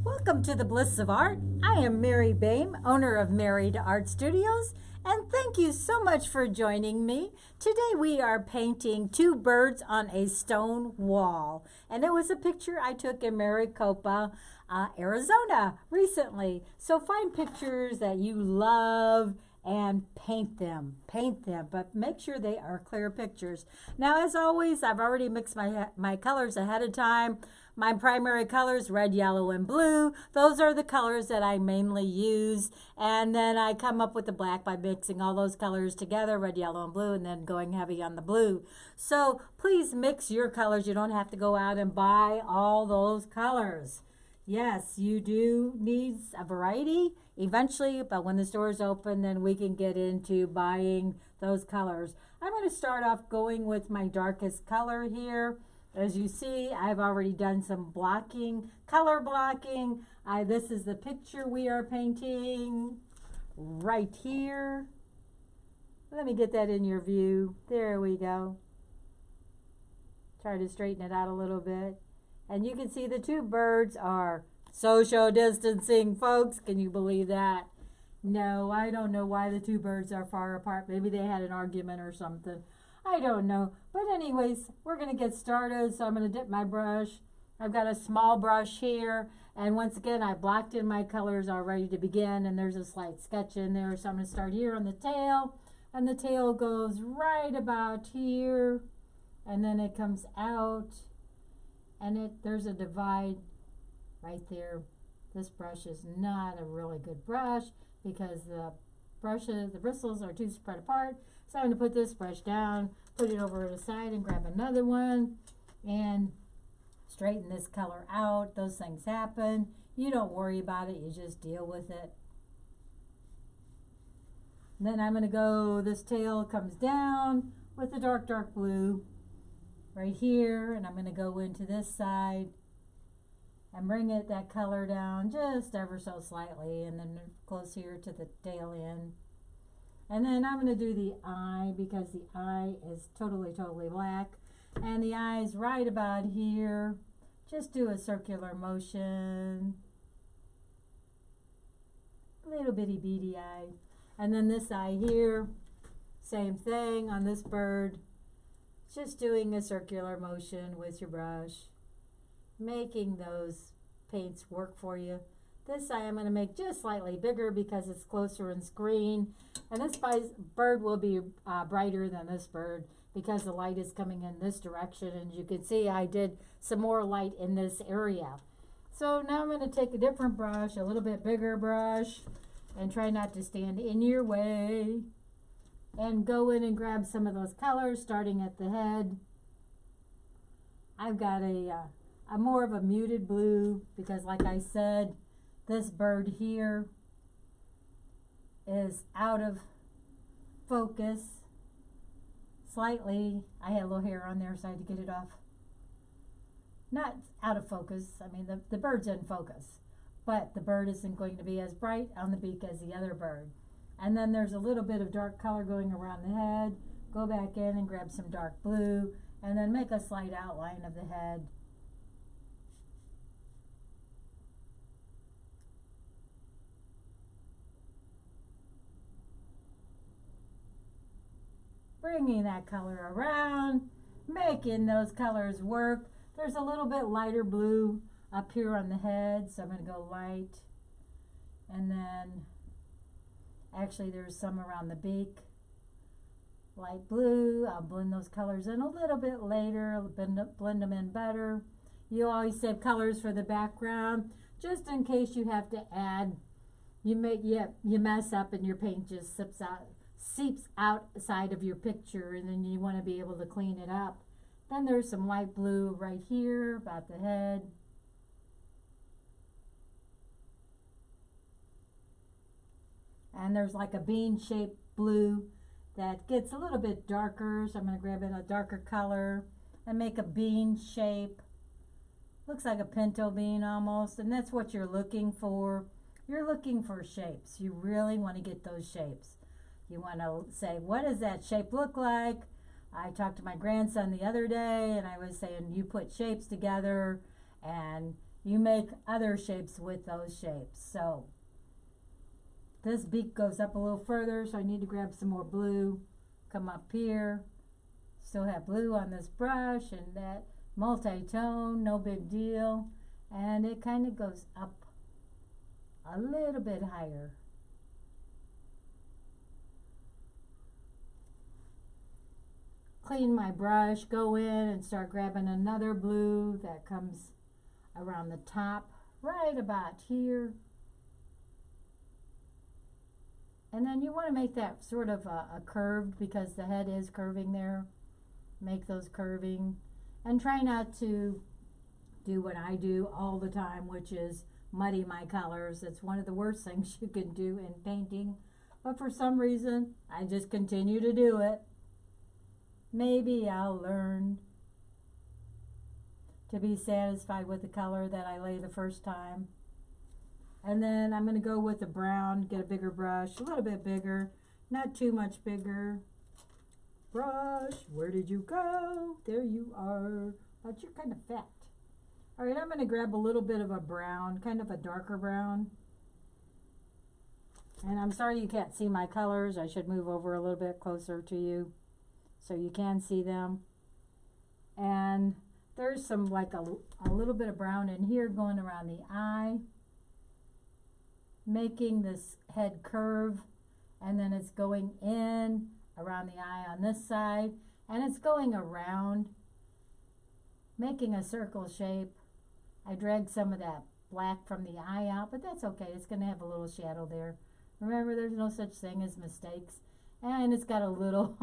Welcome to the Bliss of Art. I am Mary Boehme, owner of Married Art Studios, and thank you so much for joining me. Today we are painting two birds on a stone wall, and it was a picture I took in Maricopa, Arizona recently. So find pictures that you love and paint them, but make sure they are clear pictures. Now, as always, I've already mixed my colors ahead of time. My primary colors, red, yellow, and blue. Those are the colors that I mainly use. And then I come up with the black by mixing all those colors together, red, yellow, and blue, and then going heavy on the blue. So please mix your colors. You don't have to go out and buy all those colors. Yes, you do need a variety eventually, but when the stores open, then we can get into buying those colors. I'm going to start off going with my darkest color here. As you see, I've already done some blocking, color blocking. This is the picture we are painting right here. Let me get that in your view. There we go. Try to straighten it out a little bit. And you can see the two birds are social distancing, folks. Can you believe that? No, I don't know why the two birds are far apart. Maybe they had an argument or something. I don't know. But anyways, we're going to get started. So I'm going to dip my brush. I've got a small brush here. And once again, I blocked in my colors all ready to begin. And there's a slight sketch in there. So I'm going to start here on the tail. And the tail goes right about here. And then it comes out. And there's a divide right there. This brush is not a really good brush because the bristles are too spread apart. So I'm going to put this brush down, put it over to the side and grab another one and straighten this color out. Those things happen. You don't worry about it. You just deal with it. And then I'm going to go, this tail comes down with the dark, dark blue right here. And I'm going to go into this side and bring that color down just ever so slightly and then close here to the tail end. And then I'm going to do the eye because the eye is totally black. And the eye is right about here. Just do a circular motion. Little bitty beady eye. And then this eye here, same thing on this bird. Just doing a circular motion with your brush. Making those paints work for you. This eye I'm going to make just slightly bigger because it's closer in screen. And this bird will be brighter than this bird because the light is coming in this direction. And you can see I did some more light in this area. So now I'm going to take a different brush, a little bit bigger brush, and try not to stand in your way. And go in and grab some of those colors starting at the head. I've got a more of a muted blue because like I said, this bird here is out of focus slightly. I had a little hair on there so I had to get it off. Not out of focus. I mean, the bird's in focus, but the bird isn't going to be as bright on the beak as the other bird. And then there's a little bit of dark color going around the head. Go back in and grab some dark blue and then make a slight outline of the head. Bringing that color around, making those colors work. There's a little bit lighter blue up here on the head, so I'm going to go light. And then, actually there's some around the beak. Light blue, I'll blend those colors in a little bit later, blend them in better. You always save colors for the background, just in case you have to add. You mess up and your paint just seeps outside of your picture and then you want to be able to clean it up. Then there's some light blue right here about the head. And there's like a bean-shaped blue that gets a little bit darker, so I'm going to grab in a darker color and make a bean shape. Looks like a pinto bean almost, and that's what you're looking for. You're looking for shapes. You really want to get those shapes. You want to say, what does that shape look like? I talked to my grandson the other day and I was saying you put shapes together and you make other shapes with those shapes. So this beak goes up a little further, so I need to grab some more blue. Come up here. Still have blue on this brush, and that multi-tone, no big deal. And it kind of goes up a little bit higher. Clean my brush, go in and start grabbing another blue that comes around the top, right about here. And then you want to make that sort of a curved, because the head is curving there. Make those curving. And try not to do what I do all the time, which is muddy my colors. It's one of the worst things you can do in painting. But for some reason, I just continue to do it. Maybe I'll learn to be satisfied with the color that I lay the first time. And then I'm going to go with the brown, get a bigger brush, a little bit bigger, not too much bigger. Brush, where did you go? There you are, but you're kind of fat. All right, I'm going to grab a little bit of a brown, kind of a darker brown. And I'm sorry you can't see my colors. I should move over a little bit closer to you so you can see them. And there's some, like a little bit of brown in here going around the eye, making this head curve, and then it's going in around the eye on this side, and it's going around, making a circle shape. I dragged some of that black from the eye out, but that's okay. It's going to have a little shadow there. Remember, there's no such thing as mistakes. And it's got a little,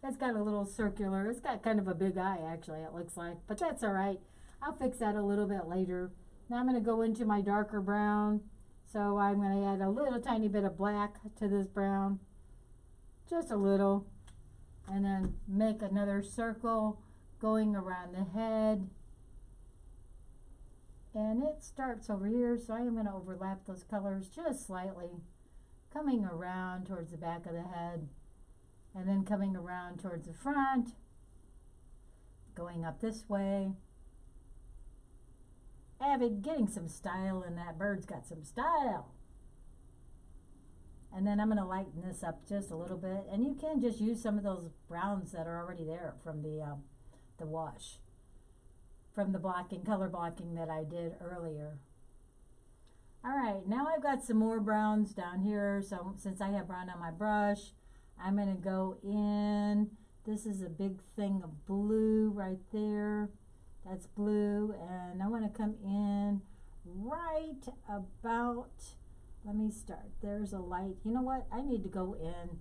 it's got a little circular, it's got kind of a big eye actually, it looks like, but that's all right. I'll fix that a little bit later. Now I'm going to go into my darker brown. So I'm going to add a little tiny bit of black to this brown, just a little, and then make another circle going around the head. And it starts over here, so I am going to overlap those colors just slightly, coming around towards the back of the head, and then coming around towards the front, going up this way. Getting some style in that. Bird's got some style. And then I'm going to lighten this up just a little bit, and you can just use some of those browns that are already there from the wash, from the blocking, color blocking that I did earlier. All right, now I've got some more browns down here. So since I have brown on my brush, I'm going to go in. This is a big thing of blue right there. That's blue, and I want to come in right about, let me start. There's a light. You know what? I need to go in,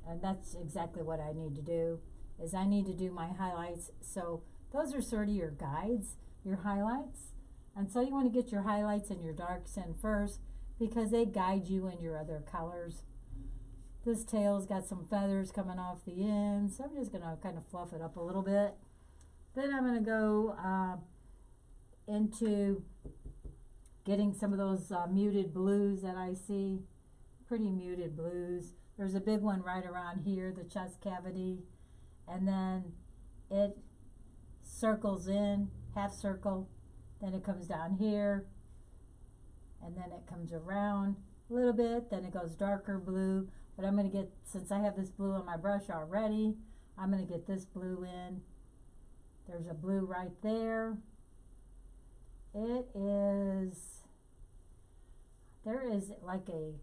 and that's exactly what I need to do, is I need to do my highlights. So those are sort of your guides, your highlights. And so you want to get your highlights and your darks in first, because they guide you in your other colors. This tail's got some feathers coming off the end, so I'm just going to kind of fluff it up a little bit. Then I'm going to go into getting some of those muted blues that I see, pretty muted blues. There's a big one right around here, the chest cavity, and then it circles in, half circle, then it comes down here, and then it comes around a little bit, then it goes darker blue. But I'm going to get, since I have this blue on my brush already, I'm going to get this blue in. There's a blue right there. It is, there is like a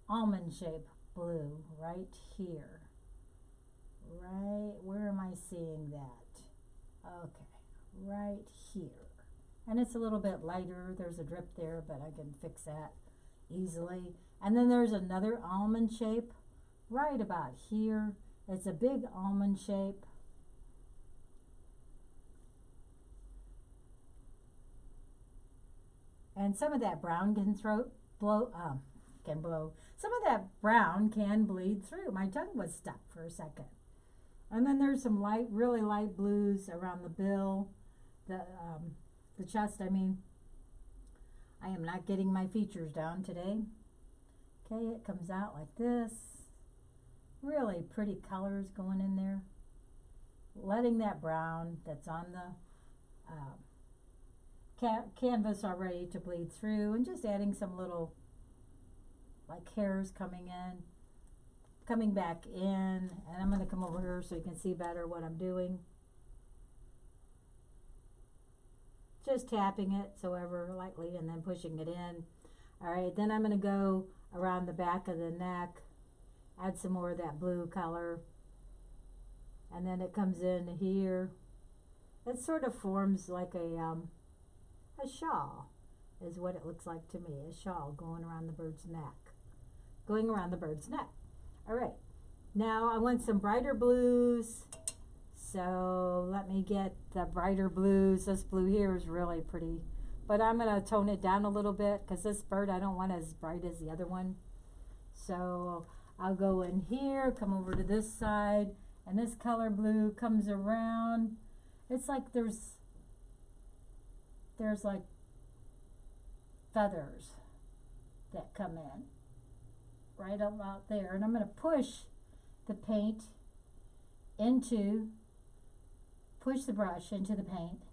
almond shape blue right here. Right, where am I seeing that? Okay, right here. And it's a little bit lighter. There's a drip there, but I can fix that easily. And then there's another almond shape right about here. It's a big almond shape. And some of that brown can blow. Some of that brown can bleed through. My tongue was stuck for a second. And then there's some light, really light blues around the bill, the chest, I mean. I am not getting my features down today. Okay, it comes out like this. Really pretty colors going in there. Letting that brown that's on the canvas already to bleed through, and just adding some little like hairs coming back in, and I'm going to come over here so you can see better what I'm doing. Just tapping it so ever lightly and then pushing it in. All right, then I'm going to go around the back of the neck, add some more of that blue color, and then it comes in here. It sort of forms like a shawl is what it looks like to me, a shawl going around the bird's neck. All right, now I want some brighter blues. So let me get the brighter blues. This blue here is really pretty, but I'm going to tone it down a little bit because this bird I don't want as bright as the other one. So I'll go in here, come over to this side, and this color blue comes around. It's like there's like feathers that come in right about there, and I'm going to push the paint push the brush into the paint,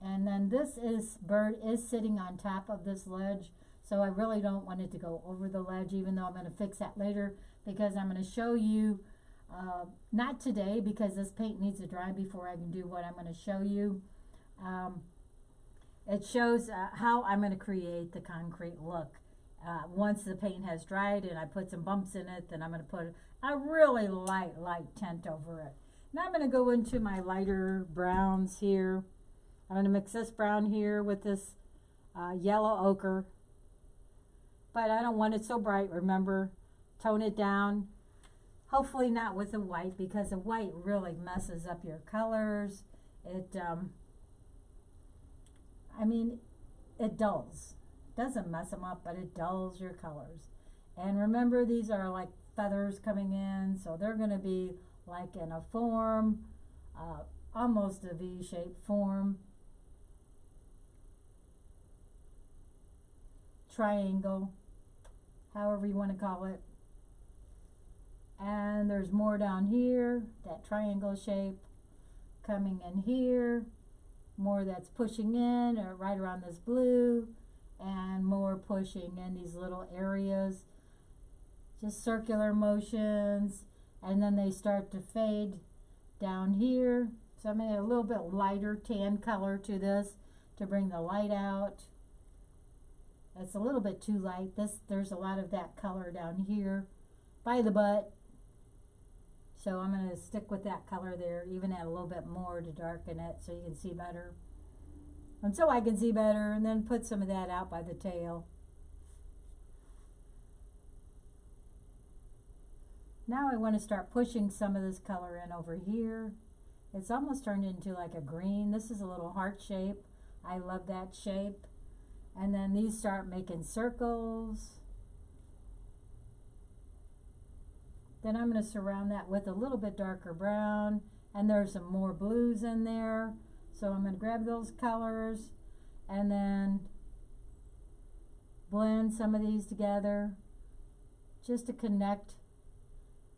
and then this bird is sitting on top of this ledge, so I really don't want it to go over the ledge, even though I'm going to fix that later, because I'm going to show you not today, because this paint needs to dry before I can do what I'm going to show you. It shows how I'm going to create the concrete look. Once the paint has dried and I put some bumps in it, then I'm going to put a really light tint over it. Now I'm going to go into my lighter browns here. I'm going to mix this brown here with this yellow ochre, but I don't want it so bright. Remember, tone it down. Hopefully not with the white, because the white really messes up your colors. It dulls. Doesn't mess them up, but it dulls your colors. And remember, these are like feathers coming in, so they're going to be like in a form, almost a V-shaped form, triangle, however you want to call it. And there's more down here, that triangle shape coming in here, more that's pushing in or right around this blue, and more pushing in these little areas, just circular motions, and then they start to fade down here. So I'm going to add a little bit lighter tan color to this to bring the light out. It's a little bit too light. There's a lot of that color down here by the butt, so I'm going to stick with that color there, even add a little bit more to darken it so you can see better. And so I can see better, and then put some of that out by the tail. Now I want to start pushing some of this color in over here. It's almost turned into like a green. This is a little heart shape. I love that shape. And then these start making circles. Then I'm going to surround that with a little bit darker brown, and there's some more blues in there. So I'm going to grab those colors and then blend some of these together just to connect,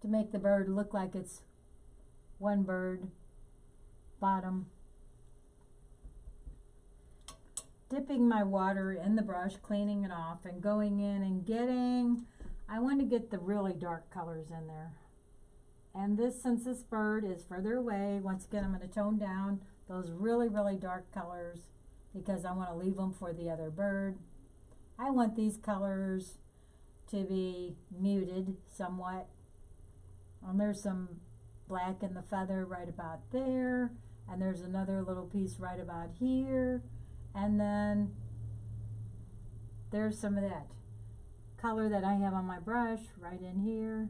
to make the bird look like it's one bird bottom. Dipping my water in the brush, cleaning it off, and going in and I want to get the really dark colors in there. And since this bird is further away, once again I'm going to tone down those really dark colors because I want to leave them for the other bird. I want these colors to be muted somewhat. And there's some black in the feather right about there, and there's another little piece right about here, and then there's some of that color that I have on my brush right in here.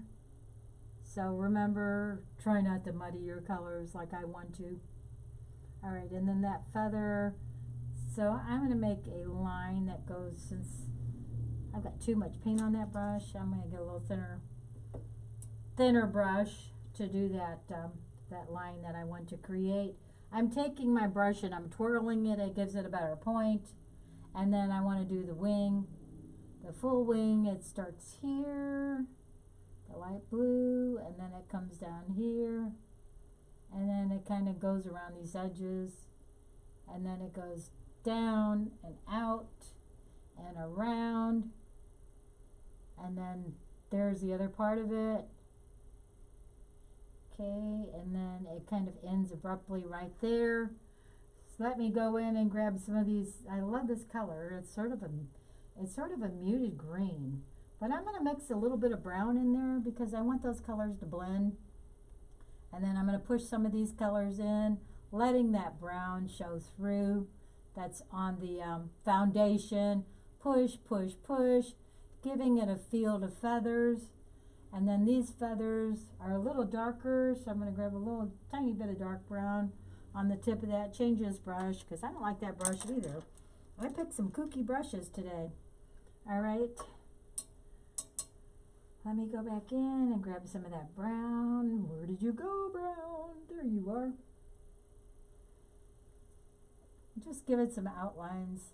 So remember, try not to muddy your colors like I want to. All right, and then that feather. So I'm going to make a line that goes, since I've got too much paint on that brush, I'm going to get a little thinner brush to do that, that line that I want to create. I'm taking my brush and I'm twirling it. It gives it a better point. And then I want to do the wing, the full wing. It starts here, the light blue, and then it comes down here, and then it kind of goes around these edges, and then it goes down and out and around, and then there's the other part of it. Okay, and then it kind of ends abruptly right there. So let me go in and grab some of these. I love this color. It's sort of a muted green, but I'm going to mix a little bit of brown in there because I want those colors to blend. And then I'm going to push some of these colors in, letting that brown show through. That's on the foundation. Push, push, push, giving it a field of feathers. And then these feathers are a little darker, so I'm going to grab a little tiny bit of dark brown on the tip of that. Change this brush because I don't like that brush either. I picked some kooky brushes today. All right. Let me go back in and grab some of that brown. Where did you go, brown? There you are. Just give it some outlines.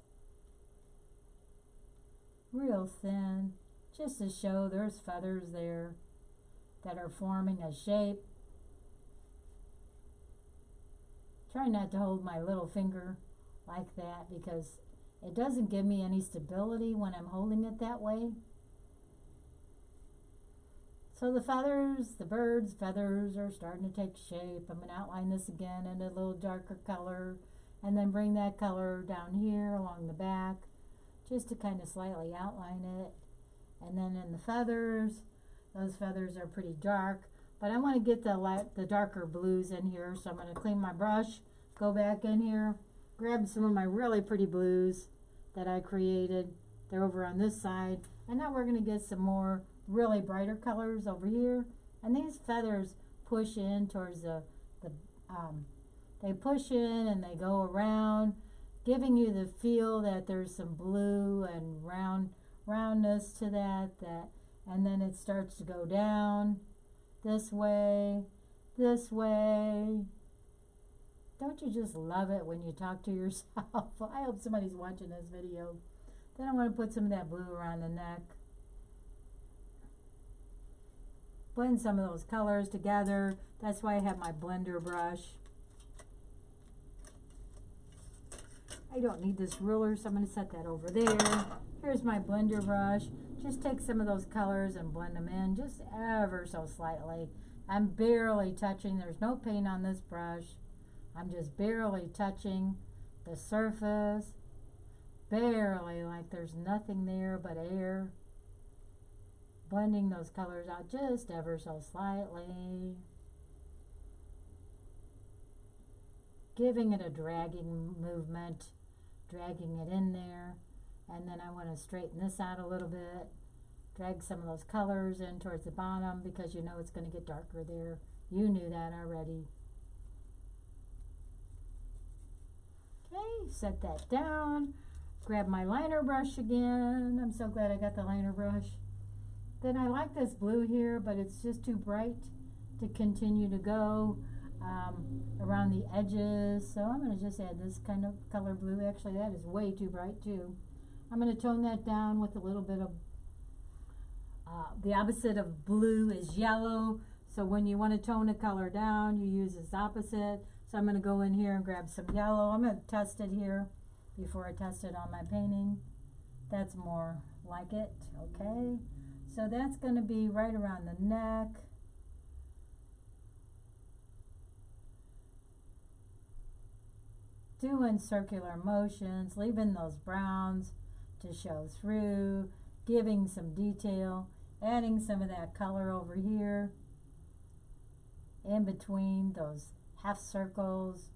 Real thin. Just to show there's feathers there that are forming a shape. Try not to hold my little finger like that because it doesn't give me any stability when I'm holding it that way. So the feathers, the bird's feathers are starting to take shape. I'm going to outline this again in a little darker color and then bring that color down here along the back just to kind of slightly outline it. And then in the feathers, those feathers are pretty dark, but I want to get the darker blues in here, so I'm going to clean my brush, go back in here, grab some of my really pretty blues that I created. They're over on this side, and now we're going to get some more really brighter colors over here. And these feathers push in towards they push in and they go around, giving you the feel that there's some blue and roundness to that, and then it starts to go down this way, this way. Don't you just love it when you talk to yourself? I hope somebody's watching this video. Then I want to put some of that blue around the neck. Blend some of those colors together. That's why I have my blender brush. I don't need this ruler, so I'm going to set that over there. Here's my blender brush. Just take some of those colors and blend them in just ever so slightly. I'm barely touching. There's no paint on this brush. I'm just barely touching the surface. Barely, like there's nothing there but air. Blending those colors out just ever so slightly. Giving it a dragging movement. Dragging it in there. And then I want to straighten this out a little bit. Drag some of those colors in towards the bottom because you know it's going to get darker there. You knew that already. Okay, set that down. Grab my liner brush again. I'm so glad I got the liner brush. Then I like this blue here, but it's just too bright to continue to go around the edges. So I'm going to just add this kind of color blue. Actually, that is way too bright too. I'm going to tone that down with a little bit of, the opposite of blue is yellow. So when you want to tone a color down, you use its opposite. So I'm going to go in here and grab some yellow. I'm going to test it here before I test it on my painting. That's more like it. Okay. So that's going to be right around the neck. Doing circular motions, leaving those browns to show through, giving some detail, adding some of that color over here in between those half circles,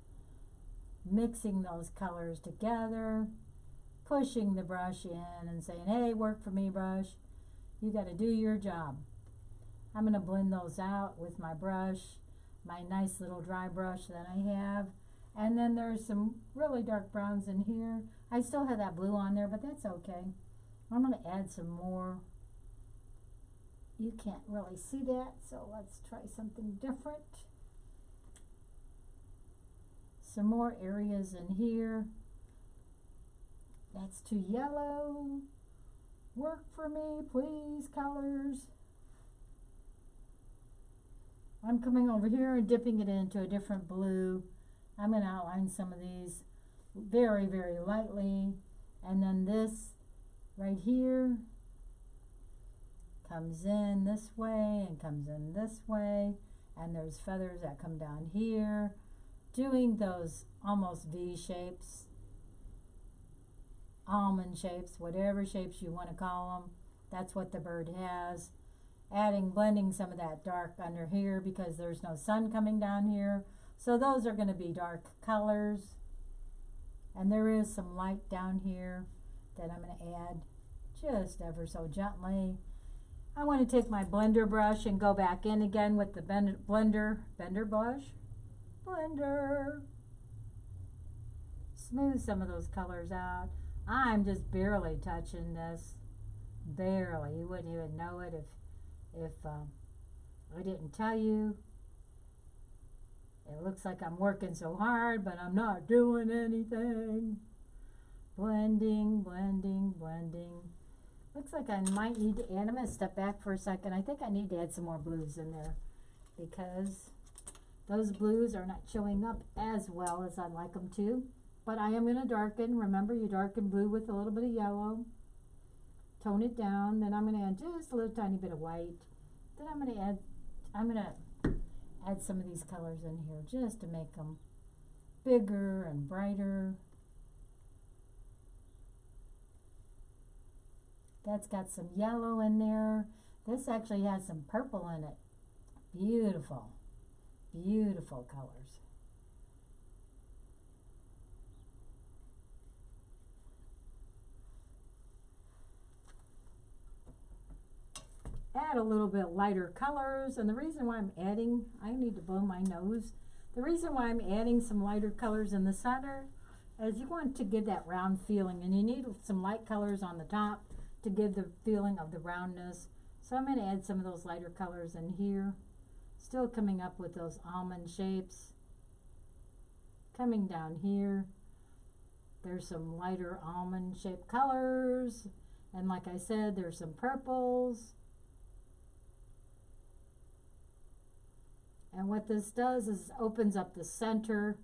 mixing those colors together, pushing the brush in and saying, hey, work for me, brush. You got to do your job. I'm going to blend those out with my brush, my nice little dry brush that I have. And then there's some really dark browns in here. I still have that blue on there, but that's okay. I'm going to add some more. You can't really see that, so let's try something different. Some more areas in here. That's too yellow. Work for me, please, colors. I'm coming over here and dipping it into a different blue. I'm going to outline some of these very, very lightly. And then this right here comes in this way and comes in this way. And there's feathers that come down here, doing those almost V shapes, almond shapes, whatever shapes you want to call them. That's what the bird has. Blending some of that dark under here because there's no sun coming down here. So those are going to be dark colors. And there is some light down here that I'm going to add just ever so gently. I want to take my blender brush and go back in again with the blender brush. Blender. Smooth some of those colors out. I'm just barely touching this. Barely. You wouldn't even know it if I didn't tell you. It looks like I'm working so hard, but I'm not doing anything. Blending, blending, blending. Looks like I might need to add, I'm going to step back for a second. I think I need to add some more blues in there because those blues are not showing up as well as I'd like them to. But I am going to darken. Remember, you darken blue with a little bit of yellow. Tone it down. Then I'm going to add just a little tiny bit of white. Then I'm going to add some of these colors in here just to make them bigger and brighter. That's got some yellow in there. This actually has some purple in it. Beautiful, beautiful colors. Add a little bit lighter colors, and the reason why I'm adding, I need to blow my nose. The reason why I'm adding some lighter colors in the center is you want to give that round feeling, and you need some light colors on the top to give the feeling of the roundness. So I'm going to add some of those lighter colors in here. Still coming up with those almond shapes. Coming down here, there's some lighter almond shaped colors. And like I said, there's some purples. And what this does is opens up the center.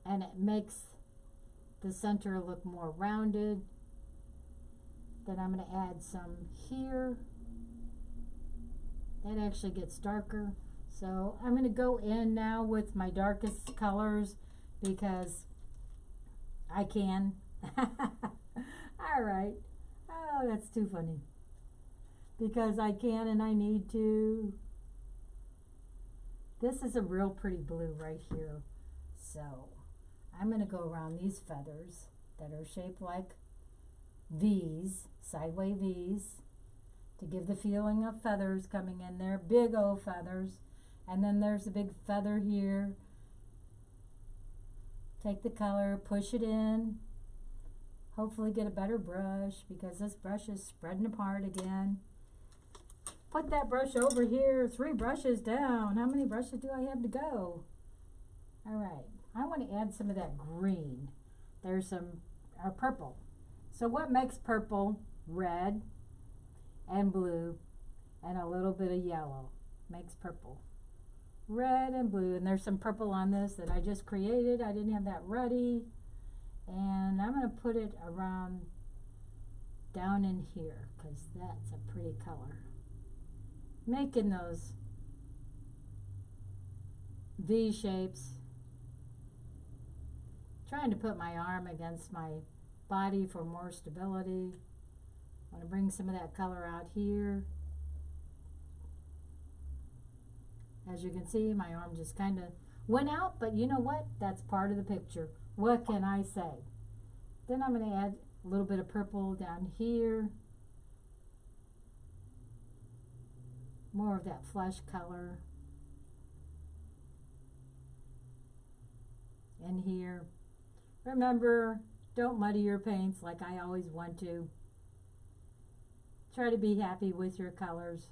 And it makes the center look more rounded. Then I'm going to add some here. That actually gets darker. So I'm going to go in now with my darkest colors because I can. All right. Oh, that's too funny. Because I can and I need to. This is a real pretty blue right here. So I'm going to go around these feathers that are shaped like V's, sideways V's, to give the feeling of feathers coming in there, big old feathers. And then there's a big feather here. Take the color, push it in. Hopefully get a better brush because this brush is spreading apart again. Put that brush over here, 3 brushes down. How many brushes do I have to go? All right, I want to add some of that green. There's some purple. So what makes purple? Red and blue and a little bit of yellow makes purple. Red and blue, and there's some purple on this that I just created. I didn't have that ready. And I'm going to put it around down in here because that's a pretty color. Making those V shapes. Trying to put my arm against my body for more stability. I want to bring some of that color out here. As you can see, my arm just kind of went out, but you know what? That's part of the picture. What can I say? Then I'm going to add a little bit of purple down here. More of that flesh color in here. Remember, don't muddy your paints like I always want to. Try to be happy with your colors.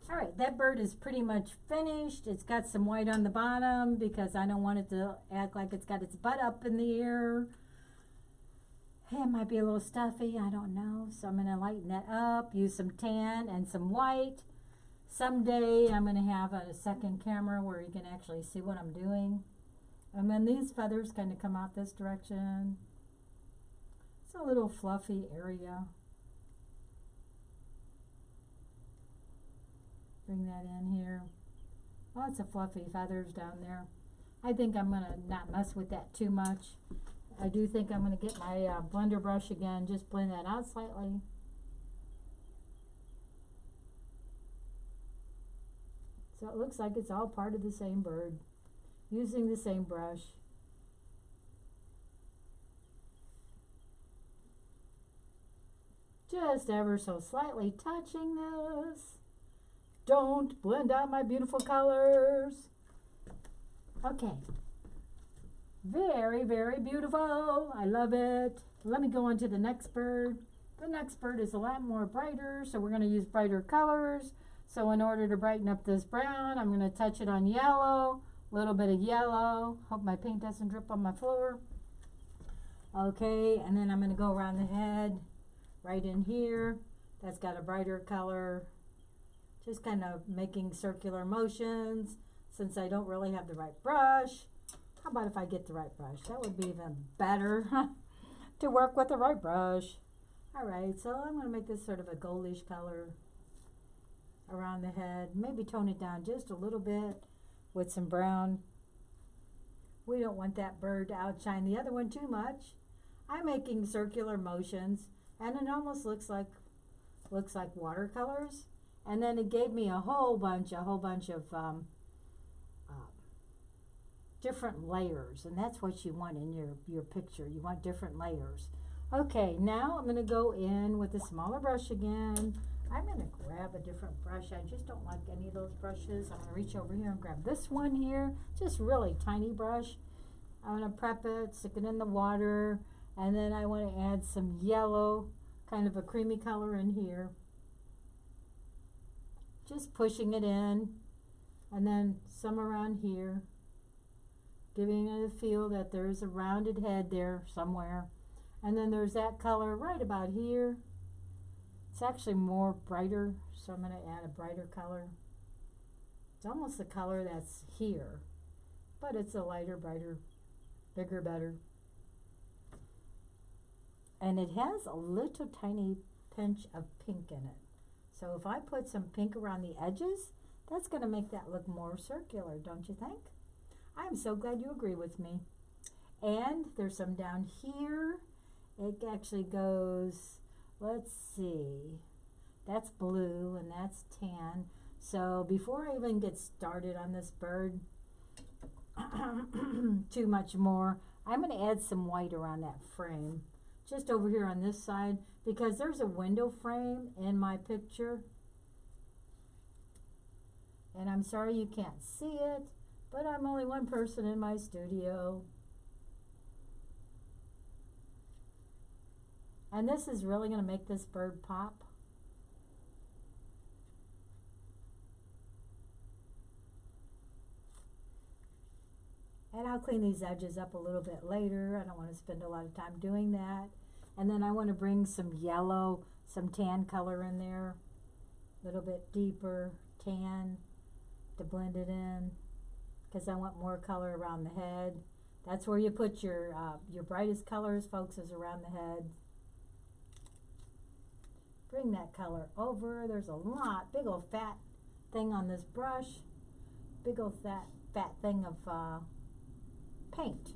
All right, that bird is pretty much finished. It's got some white on the bottom because I don't want it to act like it's got its butt up in the air. It might be a little stuffy, I don't know. So I'm going to lighten that up, use some tan and some white. Someday I'm going to have a second camera where you can actually see what I'm doing. And then these feathers kind of come out this direction. It's a little fluffy area. Bring that in here. Lots of fluffy feathers down there. I think I'm going to not mess with that too much. I do think I'm going to get my blender brush again, just blend that out slightly. So it looks like it's all part of the same bird, using the same brush. Just ever so slightly touching this. Don't blend out my beautiful colors. Okay. Very, very beautiful. I love it. Let me go on to the next bird. The next bird is a lot more brighter, so we're going to use brighter colors. So in order to brighten up this brown, I'm going to touch it on yellow, a little bit of yellow. Hope my paint doesn't drip on my floor. Okay, and then I'm going to go around the head, right in here. That's got a brighter color. Just kind of making circular motions since I don't really have the right brush. How about if I get the right brush? That would be even better to work with the right brush. All right, so I'm going to make this sort of a goldish color around the head. Maybe tone it down just a little bit with some brown. We don't want that bird to outshine the other one too much. I'm making circular motions, and it almost looks like watercolors. And then it gave me a whole bunch of different layers, and that's what you want in your picture. You want different layers. Okay, now I'm going to go in with a smaller brush again. I'm going to grab a different brush. I just don't like any of those brushes. I'm going to reach over here and grab this one here, just really tiny brush. I'm going to prep it, stick it in the water, and then I want to add some yellow, kind of a creamy color in here. Just pushing it in, and then some around here, giving it a feel that there's a rounded head there somewhere. And then there's that color right about here. It's actually more brighter, so I'm going to add a brighter color. It's almost the color that's here, but it's a lighter, brighter, bigger, better. And it has a little tiny pinch of pink in it. So if I put some pink around the edges, that's going to make that look more circular, don't you think? I'm so glad you agree with me. And there's some down here. It actually goes, let's see, that's blue and that's tan. So before I even get started on this bird too much more, I'm going to add some white around that frame. Just over here on this side, because there's a window frame in my picture. And I'm sorry you can't see it, but I'm only one person in my studio. And this is really going to make this bird pop. And I'll clean these edges up a little bit later. I don't want to spend a lot of time doing that. And then I want to bring some yellow, some tan color in there. A little bit deeper tan to blend it in, because I want more color around the head. That's where you put your brightest colors, folks, is around the head. Bring that color over. There's a lot, big old fat thing on this brush. Big old fat thing of paint.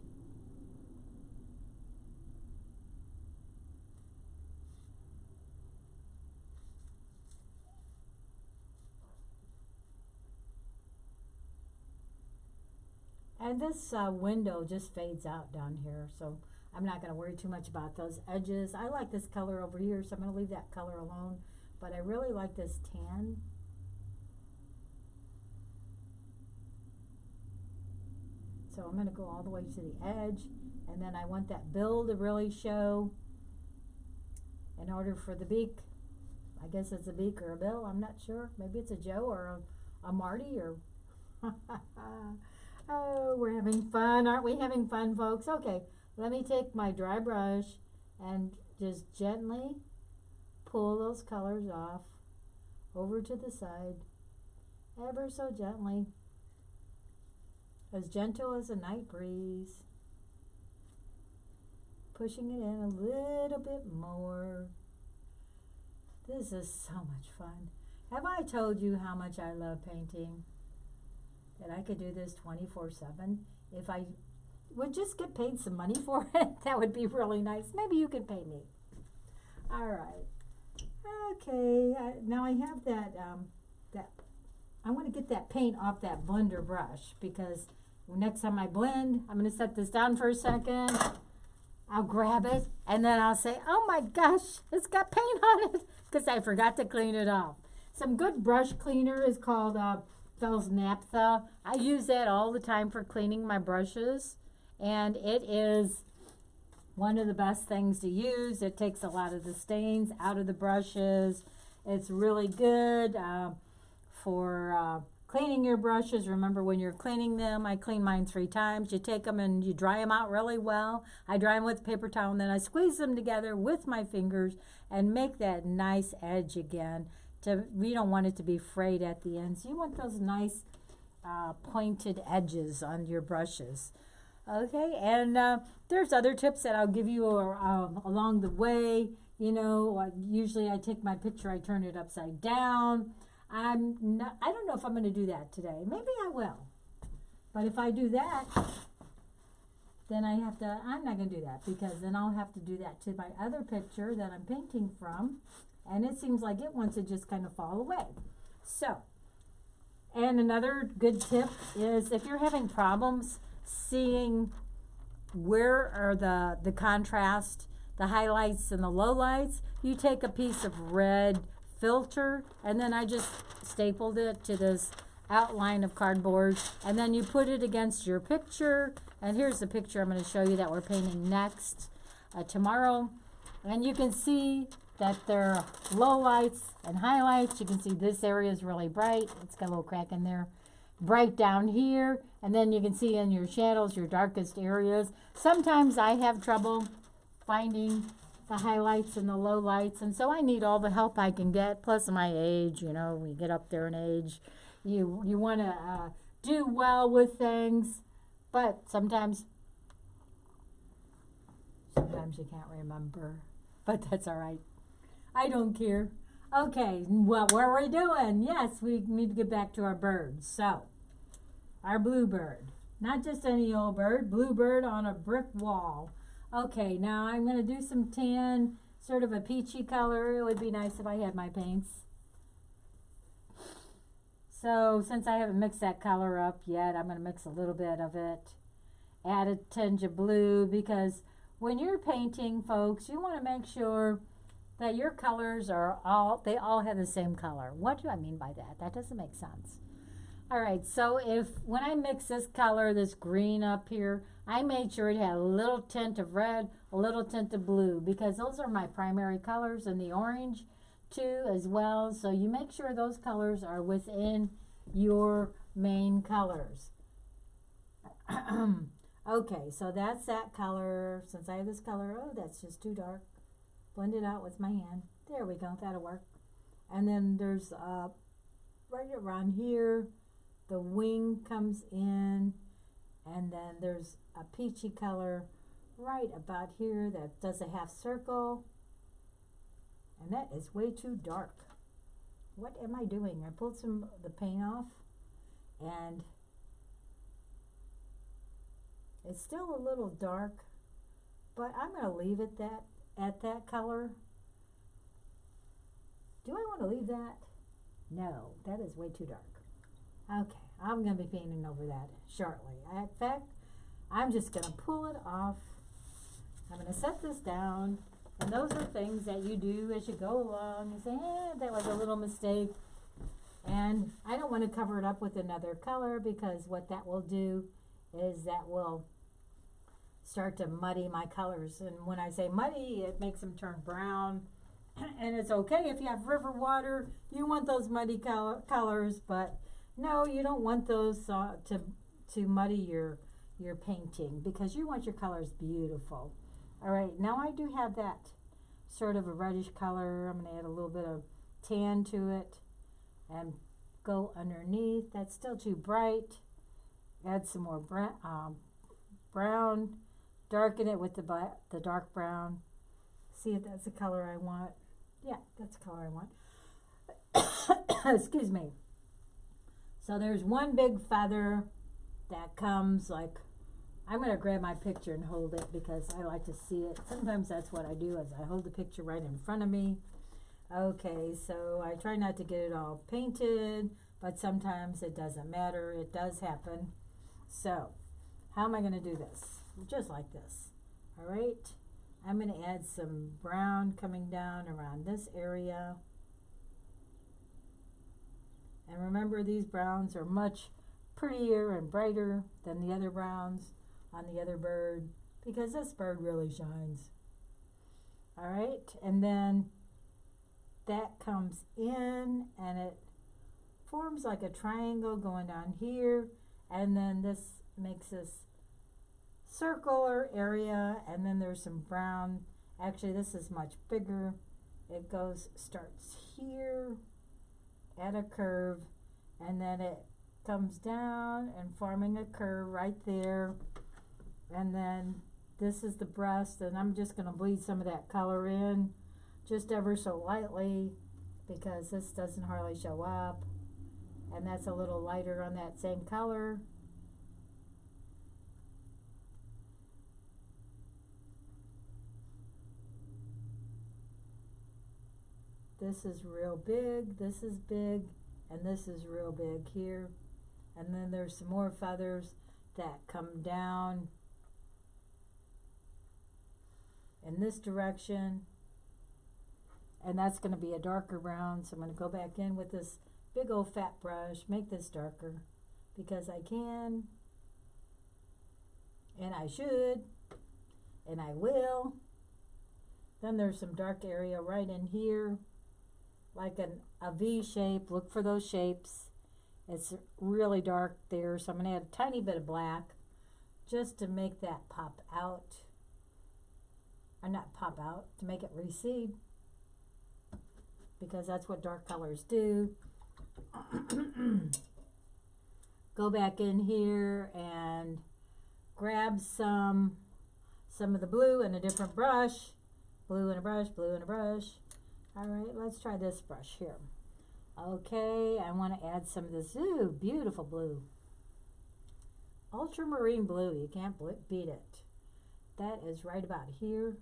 And this window just fades out down here, so I'm not going to worry too much about those edges. I like this color over here, so I'm going to leave that color alone. But I really like this tan. So I'm going to go all the way to the edge, and then I want that bill to really show in order for the beak. I guess it's a beak or a bill, I'm not sure. Maybe it's a Joe or a Marty or... Oh, we're having fun. Aren't we having fun, folks? Okay, let me take my dry brush and just gently pull those colors off over to the side. ever so gently, as gentle as a night breeze, pushing it in a little bit more. This is so much fun. Have I told you how much I love painting? That I could do this 24/7? If I would just get paid some money for it, that would be really nice. Maybe you could pay me. All right. Okay, now I have that, I want to get that paint off that blender brush, because next time I blend, I'm going to set this down for a second. I'll grab it, and then I'll say, oh my gosh, it's got paint on it, because I forgot to clean it off. Some good brush cleaner is called Fels Naphtha. I use that all the time for cleaning my brushes, and it is one of the best things to use. It takes a lot of the stains out of the brushes. It's really good for cleaning your brushes. Remember, when you're cleaning them, I clean mine 3 times. You take them and you dry them out really well. I dry them with a paper towel, and then I squeeze them together with my fingers and make that nice edge again. We don't want it to be frayed at the ends. You want those nice pointed edges on your brushes. Okay, and there's other tips that I'll give you along the way. You know, usually I take my picture, I turn it upside down. I don't know if I'm going to do that today. Maybe I will. But if I do that, then I'm not going to do that, because then I'll have to do that to my other picture that I'm painting from. And it seems like it wants to just kind of fall away. So, and another good tip is, if you're having problems seeing where are the contrast, the highlights and the lowlights, you take a piece of red filter, and then I just stapled it to this outline of cardboard, and then you put it against your picture. And here's the picture I'm going to show you that we're painting next tomorrow. And you can see that there are lowlights and highlights. You can see this area is really bright. It's got a little crack in there. Bright down here, and then you can see in your shadows, your darkest areas. Sometimes I have trouble finding the highlights and the lowlights, and so I need all the help I can get. Plus my age, you know, we get up there in age, you want to do well with things, but sometimes you can't remember, but that's all right. I don't care. Okay, well, what are we doing? Yes, we need to get back to our birds. So, our bluebird. Not just any old bird, bluebird on a brick wall. Okay, now I'm going to do some tan, sort of a peachy color. It would be nice if I had my paints. So, since I haven't mixed that color up yet, I'm going to mix a little bit of it. Add a tinge of blue, because when you're painting, folks, you want to make sure that your colors they all have the same color. What do I mean by that? That doesn't make sense. All right, so when I mix this color, this green up here, I made sure it had a little tint of red, a little tint of blue, because those are my primary colors, and the orange too as well. So you make sure those colors are within your main colors. Okay, so that's that color. Since I have this color, oh, that's just too dark. Blend it out with my hand. There we go, that'll work. And then there's right around here, the wing comes in, and then there's a peachy color right about here that does a half circle, and that is way too dark. What am I doing? I pulled some of the paint off, and it's still a little dark, but I'm going to leave it at that color. Do I want to leave that? No, that is way too dark. Okay, I'm going to be painting over that shortly. In fact, I'm just going to pull it off. I'm going to set this down, and those are things that you do as you go along. You say, that was a little mistake, and I don't want to cover it up with another color, because what that will do is that will start to muddy my colors. And when I say muddy, it makes them turn brown. And it's okay if you have river water, you want those muddy colors, but no, you don't want those to muddy your painting, because you want your colors beautiful. All right, now I do have that sort of a reddish color. I'm going to add a little bit of tan to it and go underneath. That's still too bright. Add some more brown. Darken it with the dark brown. See if that's the color I want. Yeah, that's the color I want. Excuse me. So there's one big feather that comes like, I'm going to grab my picture and hold it because I like to see it. Sometimes that's what I do, is I hold the picture right in front of me. Okay, so I try not to get it all painted, but sometimes it doesn't matter. It does happen. So how am I going to do this? Just like this. All right. I'm going to add some brown coming down around this area. And remember, these browns are much prettier and brighter than the other browns on the other bird, because this bird really shines. All right, and then that comes in and it forms like a triangle going down here, and then this makes this circular area, and then there's some brown. Actually, this is much bigger. It starts here at a curve, and then it comes down and forming a curve right there. And then this is the breast, and I'm just going to bleed some of that color in just ever so lightly because this doesn't hardly show up. And that's a little lighter on that same color. This is real big, this is big, and this is real big here. And then there's some more feathers that come down in this direction, and that's going to be a darker brown. So I'm going to go back in with this big old fat brush, make this darker because I can, and I should, and I will. Then there's some dark area right in here, like a V shape. Look for those shapes. It's really dark there, so I'm going to add a tiny bit of black just to make that pop out. Or not pop out, to make it recede, because that's what dark colors do. Go back in here and grab some of the blue and a different brush. Blue and a brush, blue and a brush. All right, let's try this brush here. Okay, I want to add some of this, ooh, beautiful blue. Ultramarine blue, you can't beat it. That is right about here.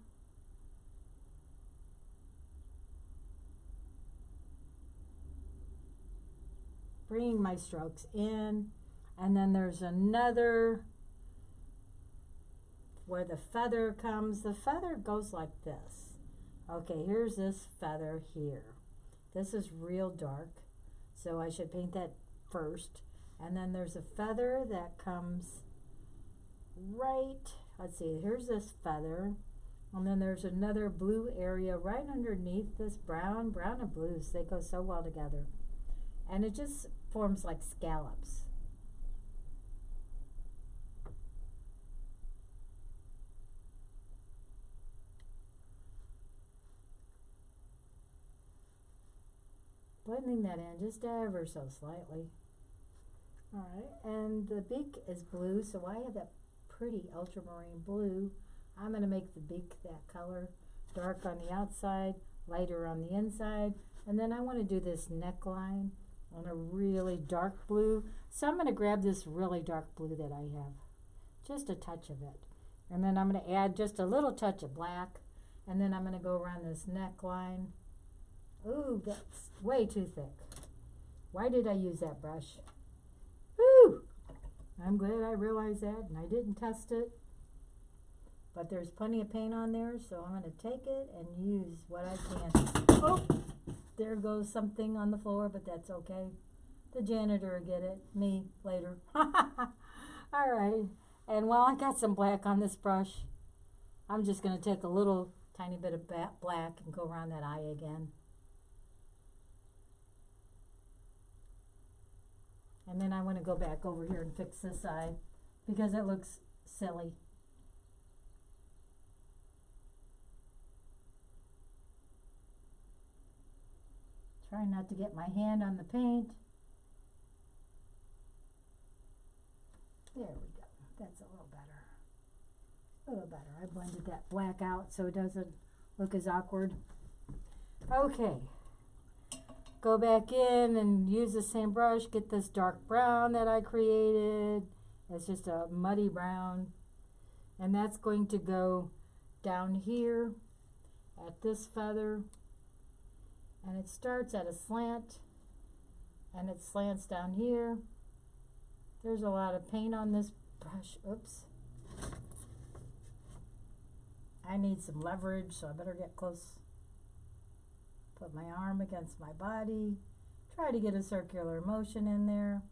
Bringing my strokes in, and then there's another where the feather comes. The feather goes like this. Okay, here's this feather here. This is real dark, so I should paint that first. And then there's a feather that comes right, let's see, here's this feather, and then there's another blue area right underneath this brown and blues. They go so well together, and it just forms like scallops. Blending that in just ever so slightly. All right, and the beak is blue, so I have that pretty ultramarine blue. I'm going to make the beak that color, dark on the outside, lighter on the inside, and then I want to do this neckline on a really dark blue. So I'm going to grab this really dark blue that I have, just a touch of it, and then I'm going to add just a little touch of black, and then I'm going to go around this neckline. Ooh, that's way too thick. Why did I use that brush? Woo! I'm glad I realized that, and I didn't test it. But there's plenty of paint on there, so I'm going to take it and use what I can. Oh, there goes something on the floor, but that's okay. The janitor will get it. Me, later. All right. And while I got some black on this brush, I'm just going to take a little tiny bit of black and go around that eye again. And then I want to go back over here and fix this eye because it looks silly. Try not to get my hand on the paint. A little better. I blended that black out so it doesn't look as awkward. Okay. Go back in and use the same brush. Get this dark brown that I created. It's just a muddy brown. And that's going to go down here at this feather. And it starts at a slant. And it slants down here. There's a lot of paint on this brush. Oops. I need some leverage, so I better get close. Put my arm against my body. Try to get a circular motion in there.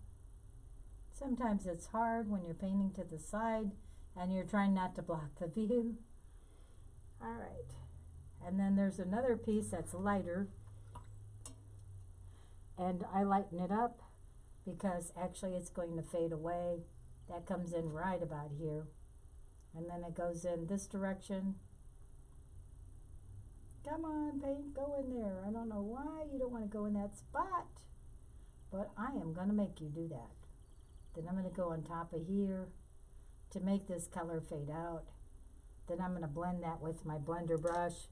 Sometimes it's hard when you're painting to the side and you're trying not to block the view. All right. And then there's another piece that's lighter. And I lighten it up because actually it's going to fade away. That comes in right about here. And then it goes in this direction. Come on, paint, go in there. I don't know why you don't want to go in that spot, but I am going to make you do that. Then I'm going to go on top of here to make this color fade out. Then I'm going to blend that with my blender brush.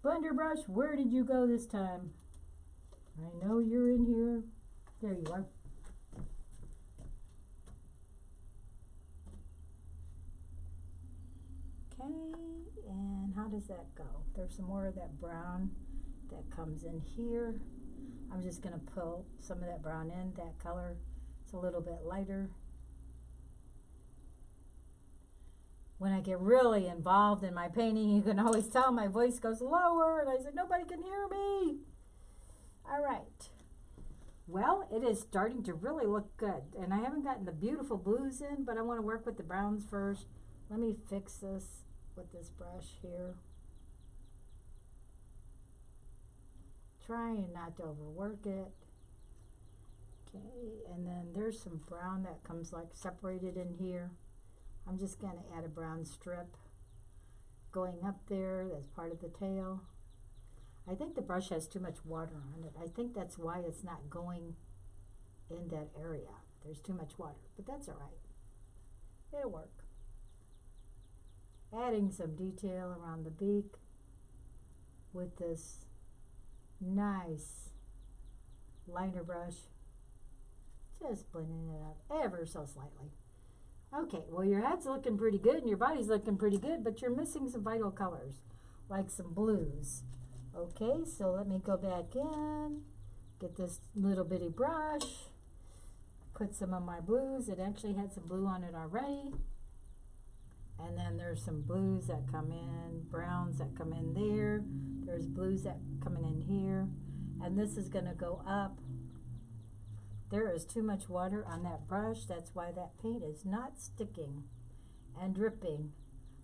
Blender brush, where did you go this time? I know you're in here. There you are. Okay, and how does that go? There's some more of that brown that comes in here. I'm just going to pull some of that brown in, that color. It's a little bit lighter. When I get really involved in my painting, you can always tell my voice goes lower, and I said, nobody can hear me. All right. Well, it is starting to really look good, and I haven't gotten the beautiful blues in, but I want to work with the browns first. Let me fix this with this brush here. Trying not to overwork it. Okay, and then there's some brown that comes like separated in here. I'm just going to add a brown strip going up there. That's part of the tail. I think the brush has too much water on it. I think that's why it's not going in that area. There's too much water, but that's all right. It'll work. Adding some detail around the beak with this nice liner brush. Just blending it up ever so slightly. Okay, well your head's looking pretty good and your body's looking pretty good, but you're missing some vital colors, like some blues. Okay, so let me go back in, get this little bitty brush, put some of my blues. It actually had some blue on it already. And then there's some blues that come in, browns that come in there. There's blues that come in here. And this is going to go up. There is too much water on that brush. That's why that paint is not sticking and dripping.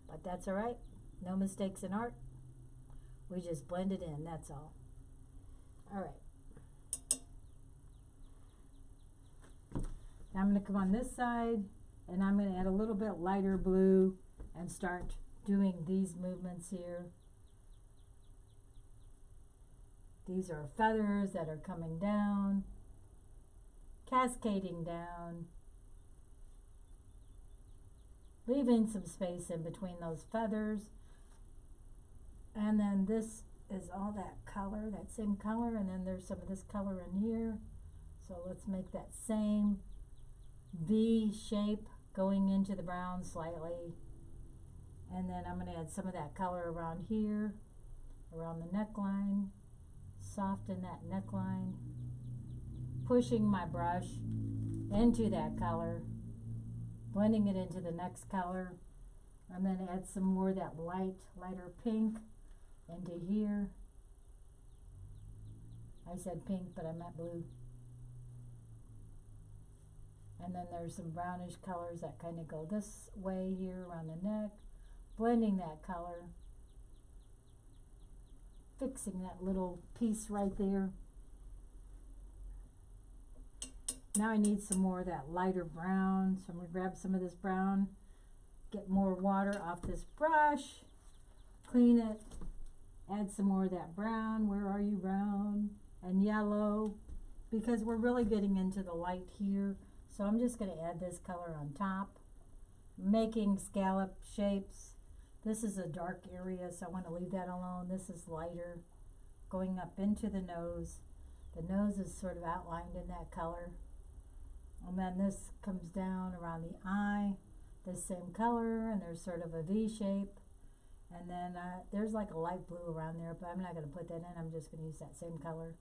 But that's all right. No mistakes in art. We just blend it in, that's all. All right. Now I'm going to come on this side, and I'm going to add a little bit lighter blue and start doing these movements here. These are feathers that are coming down, cascading down, leaving some space in between those feathers. And then this is all that color, that same color, and then there's some of this color in here. So let's make that same V shape going into the brown slightly. And then I'm going to add some of that color around here, around the neckline, soften that neckline, pushing my brush into that color, blending it into the next color. I'm going to add some more of that lighter pink into here. I said pink, but I meant blue. And then there's some brownish colors that kind of go this way here around the neck. Blending that color. Fixing that little piece right there. Now I need some more of that lighter brown. So I'm going to grab some of this brown. Get more water off this brush. Clean it. Add some more of that brown. Where are you, brown? And yellow. Because we're really getting into the light here. So I'm just going to add this color on top. making scallop shapes. This is a dark area, so I want to leave that alone. This is lighter, going up into the nose. The nose is sort of outlined in that color. And then this comes down around the eye, the same color, and there's sort of a V shape. And then there's like a light blue around there, but I'm not going to put that in. I'm just going to use that same color.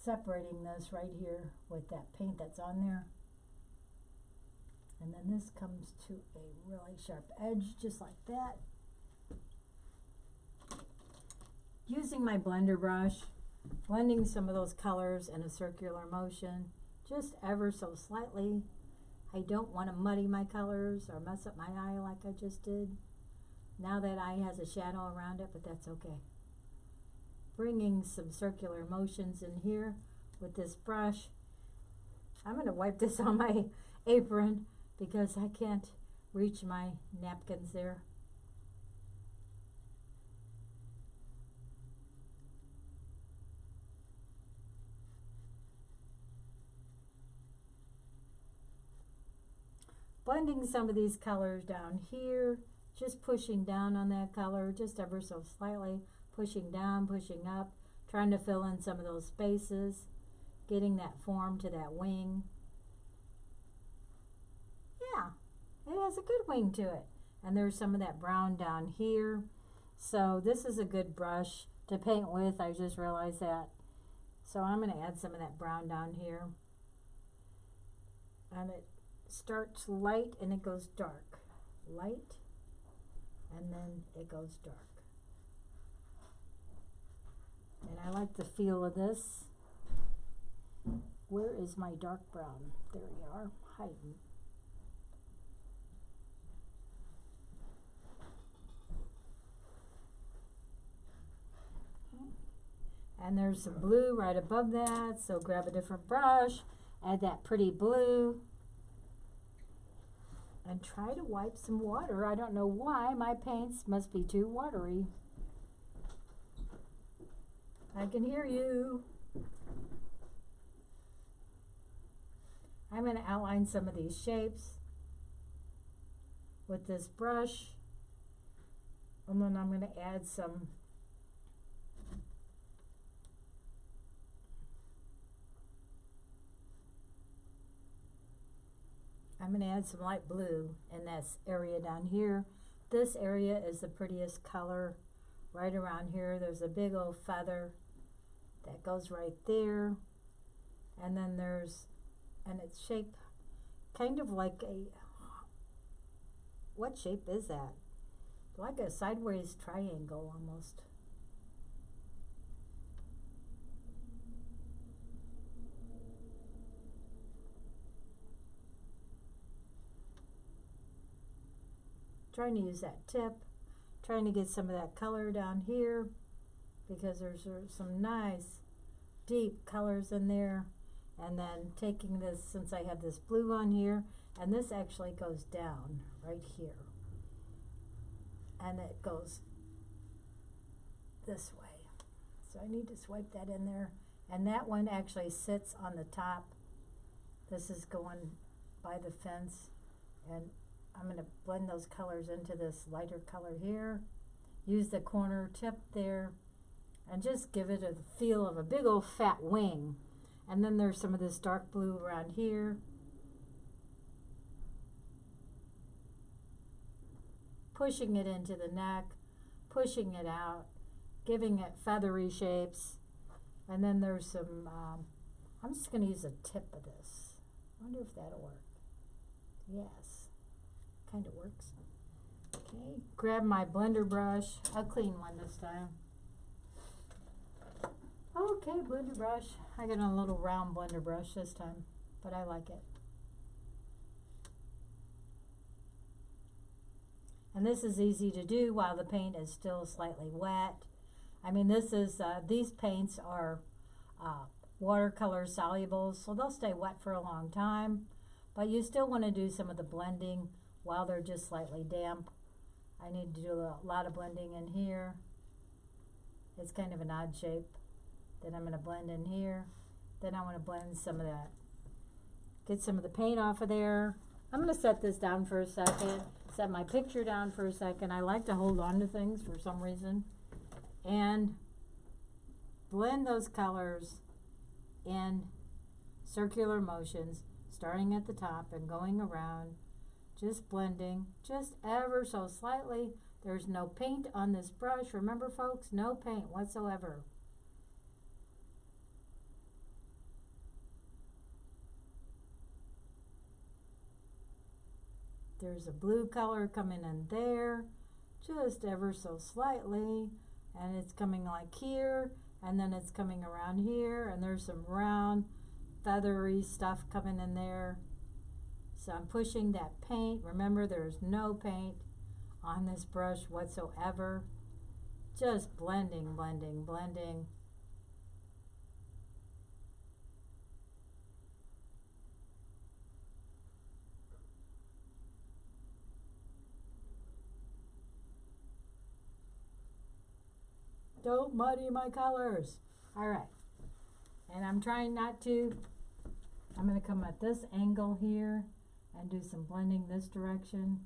Separating this right here with that paint that's on there. And then this comes to a really sharp edge, just like that. Using my blender brush, blending some of those colors in a circular motion, just ever so slightly. I don't want to muddy my colors or mess up my eye like I just did. Now that eye has a shadow around it, but that's okay. Bringing some circular motions in here with this brush. I'm going to wipe this on my apron because I can't reach my napkins there. Blending some of these colors down here, just pushing down on that color just ever so slightly, pushing down, pushing up, trying to fill in some of those spaces, getting that form to that wing. Yeah, it has a good wing to it. And there's some of that brown down here. So this is a good brush to paint with. I just realized that. So I'm going to add some of that brown down here. And it starts light and it goes dark. Light and then it goes dark. And I like the feel of this. Where is my dark brown? There you are, hiding. And there's some blue right above that, so grab a different brush, add that pretty blue, and try to wipe some water. I don't know why, my paints must be too watery. I can hear you. I'm going to outline some of these shapes with this brush, and then I'm going to add some light blue in this area down here. This area is the prettiest color. Right around here, there's a big old feather that goes right there. And then and it's shaped kind of like what shape is that? Like a sideways triangle almost. Trying to use that tip, trying to get some of that color down here because there's some nice deep colors in there. And then taking this, since I have this blue on here, and this actually goes down right here. And it goes this way. So I need to swipe that in there. And that one actually sits on the top. This is going by the fence. And I'm going to blend those colors into this lighter color here. Use the corner tip there. And just give it a feel of a big old fat wing. And then there's some of this dark blue around here. Pushing it into the neck, pushing it out, giving it feathery shapes. And then there's some, I'm just going to use a tip of this. I wonder if that'll work. Yes, kind of works. Okay, grab my blender brush. A clean one this time. Okay, blender brush. I got a little round blender brush this time, but I like it. And this is easy to do while the paint is still slightly wet. I mean, this is these paints are watercolor soluble, so they'll stay wet for a long time. But you still want to do some of the blending while they're just slightly damp. I need to do a lot of blending in here. It's kind of an odd shape. Then I'm going to blend in here. Then I want to blend some of that. Get some of the paint off of there. I'm going to set this down for a second. Set my picture down for a second. I like to hold on to things for some reason. And blend those colors in circular motions, starting at the top and going around. Just blending, just ever so slightly. There's no paint on this brush. Remember, folks, no paint whatsoever. There's a blue color coming in there, just ever so slightly, and it's coming like here, and then it's coming around here, and there's some round, feathery stuff coming in there. So I'm pushing that paint. Remember, there's no paint on this brush whatsoever. Just blending, blending, blending. Don't muddy my colors. All right. And I'm trying not to. I'm going to come at this angle here and do some blending this direction.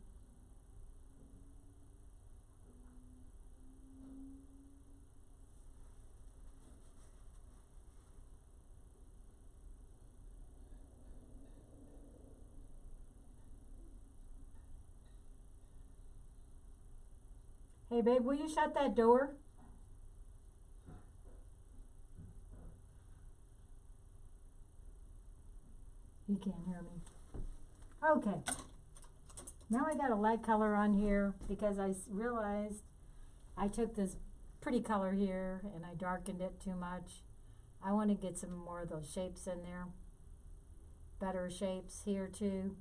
Hey babe, will you shut that door? He can't hear me. Okay. Now I got a light color on here because I realized I took this pretty color here and I darkened it too much. I want to get some more of those shapes in there. Better shapes here too.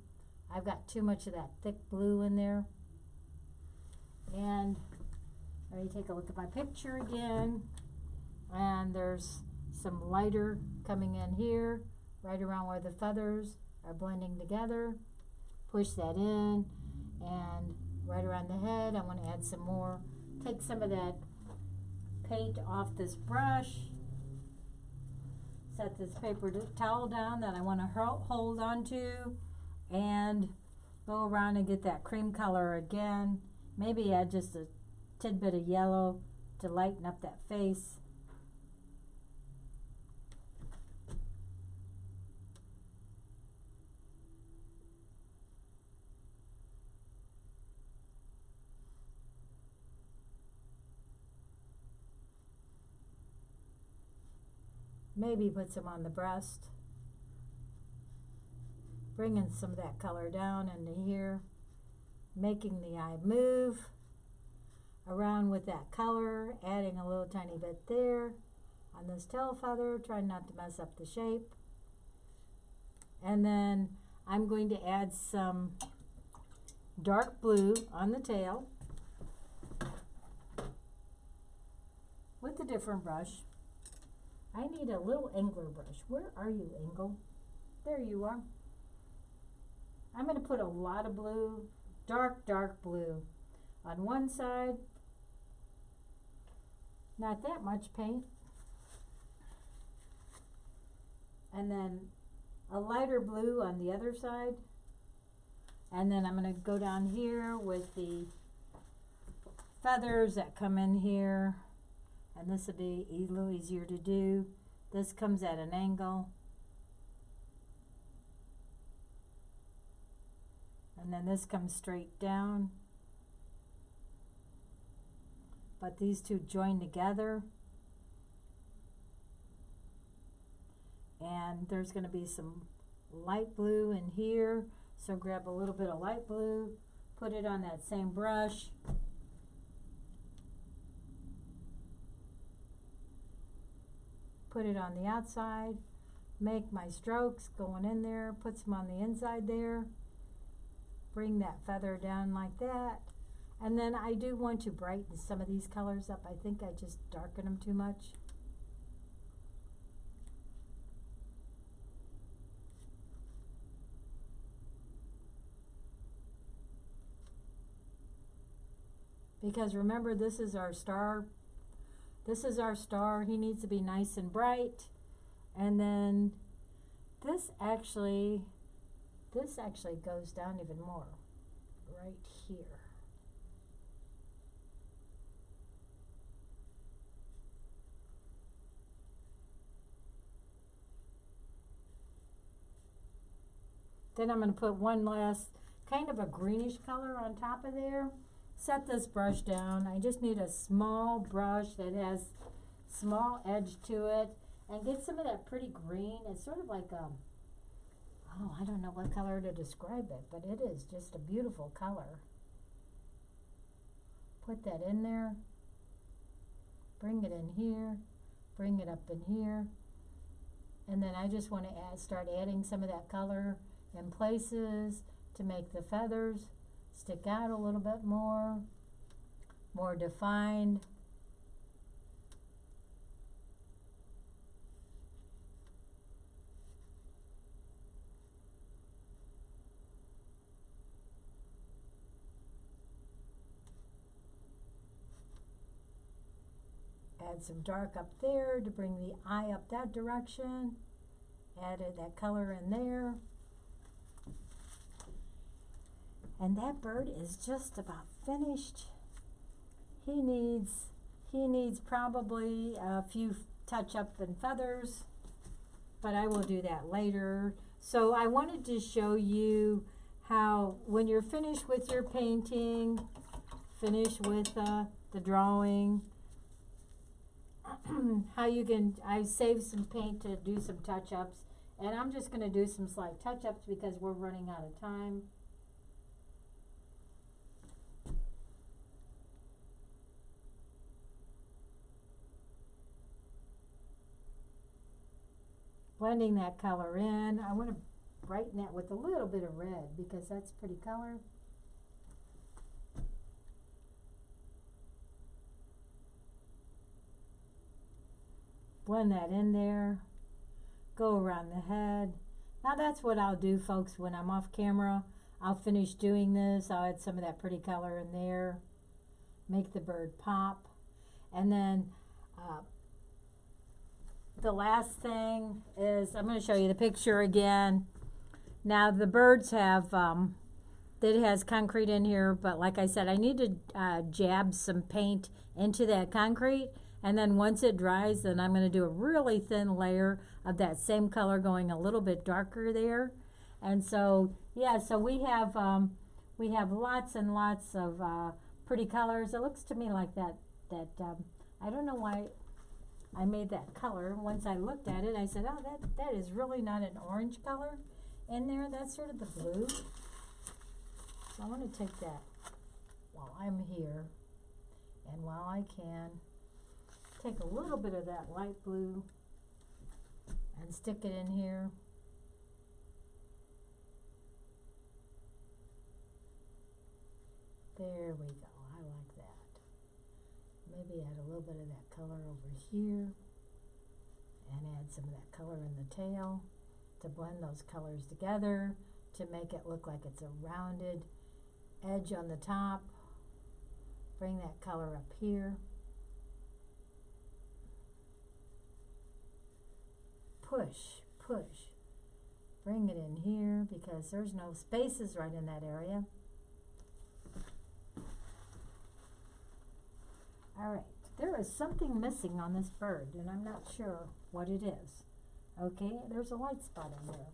I've got too much of that thick blue in there. And let me take a look at my picture again. And there's some lighter coming in here, right around where the feathers are blending together. Push that in, and right around the head I want to add some more. Take some of that paint off this brush. Set this paper towel down that I want to hold on to, and go around and get that cream color again. Maybe add just a tidbit of yellow to lighten up that face. Maybe put some on the breast. Bringing some of that color down into here. Making the eye move around with that color. Adding a little tiny bit there on this tail feather. Trying not to mess up the shape. And then I'm going to add some dark blue on the tail with a different brush. I need a little angler brush. Where are you, Angle? There you are. I'm going to put a lot of blue, dark blue on one side. Not that much paint. And then a lighter blue on the other side. And then I'm going to go down here with the feathers that come in here. And this will be a little easier to do. This comes at an angle. And then this comes straight down. But these two join together. And there's going to be some light blue in here. So grab a little bit of light blue, put it on that same brush. Put it on the outside, make my strokes going in there, put some on the inside there, bring that feather down like that. And then I do want to brighten some of these colors up. I think I just darken them too much. Because remember, this is our star This is our star. He needs to be nice and bright. And then this actually goes down even more right here. Then I'm going to put one last kind of a greenish color on top of there. Set this brush down. I just need a small brush that has small edge to it, and get some of that pretty green. It's sort of like oh, I don't know what color to describe it, but it is just a beautiful color. Put that in there. Bring it in here. Bring it up in here. And then I just want to start adding some of that color in places to make the feathers stick out a little bit more defined. Add some dark up there to bring the eye up that direction. Added that color in there. And that bird is just about finished. He needs probably a few touch-up and feathers, but I will do that later. So I wanted to show you how, when you're finished with your painting, finished with the drawing, how you can, I saved some paint to do some touch-ups, and I'm just going to do some slight touch-ups because we're running out of time. Blending that color in. I want to brighten that with a little bit of red because that's pretty color. Blend that in there. Go around the head. Now that's what I'll do, folks, when I'm off camera. I'll finish doing this. I'll add some of that pretty color in there. Make the bird pop. And then the last thing is, I'm going to show you the picture again. Now the birds have, it has concrete in here, but like I said, I need to jab some paint into that concrete, and then once it dries, then I'm going to do a really thin layer of that same color going a little bit darker there. And so, yeah, so we have lots and lots of pretty colors. It looks to me like that I don't know why I made that color. Once I looked at it, I said, oh, that is really not an orange color in there. That's sort of the blue. So I want to take that while I'm here, and while I can, take a little bit of that light blue and stick it in here. There we go. I like that. Maybe add a little bit of that color over here and add some of that color in the tail to blend those colors together to make it look like it's a rounded edge on the top. Bring that color up here. Push, push. Bring it in here because there's no spaces right in that area. All right, there is something missing on this bird, and I'm not sure what it is. Okay, there's a white spot in there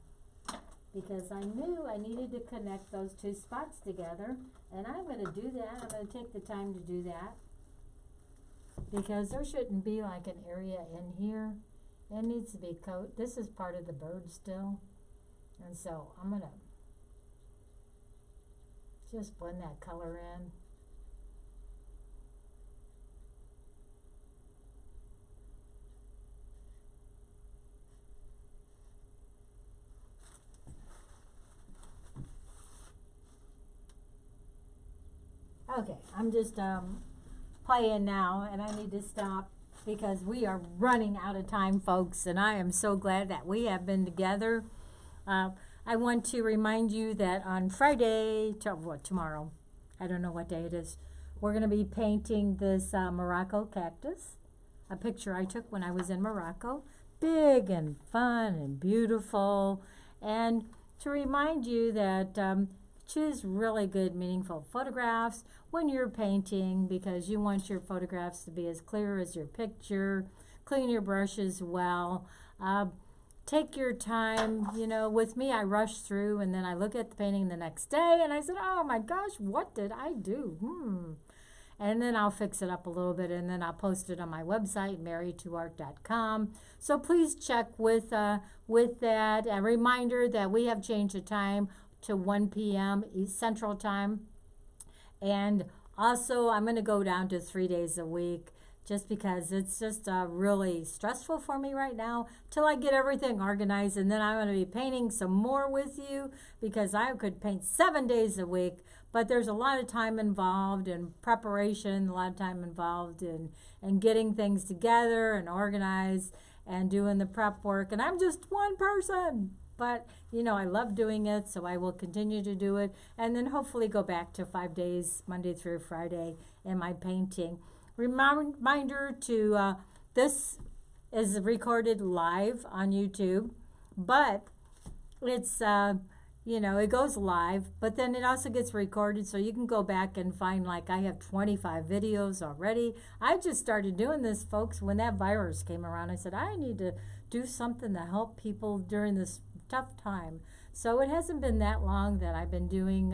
because I knew I needed to connect those two spots together, and I'm going to do that. I'm going to take the time to do that because there shouldn't be like an area in here. It needs to be coat. This is part of the bird still, and so I'm going to just blend that color in. Okay, I'm just playing now, and I need to stop because we are running out of time, folks, and I am so glad that we have been together. I want to remind you that on Friday, tomorrow, I don't know what day it is, we're going to be painting this Morocco cactus. a picture I took when I was in Morocco. Big and fun and beautiful. And to remind you that choose really good, meaningful photographs when you're painting, because you want your photographs to be as clear as your picture. Clean your brushes well. Take your time. You know, with me, I rush through and then I look at the painting the next day and I said, oh my gosh, what did I do? And then I'll fix it up a little bit and then I'll post it on my website, marriedtoart.com. So please check with that. A reminder that we have changed the time to 1 p.m. Central Time. And also, I'm going to go down to 3 days a week just because it's just really stressful for me right now till I get everything organized. And then I'm going to be painting some more with you because I could paint 7 days a week. But there's a lot of time involved in preparation, a lot of time involved in getting things together and organized and doing the prep work. And I'm just one person. But, you know, I love doing it, so I will continue to do it. And then hopefully go back to 5 days, Monday through Friday, in my painting. Reminder to, this is recorded live on YouTube. But it's, you know, it goes live, but then it also gets recorded, so you can go back and find, like, I have 25 videos already. I just started doing this, folks, when that virus came around. I said, I need to do something to help people during this tough time. So it hasn't been that long that I've been doing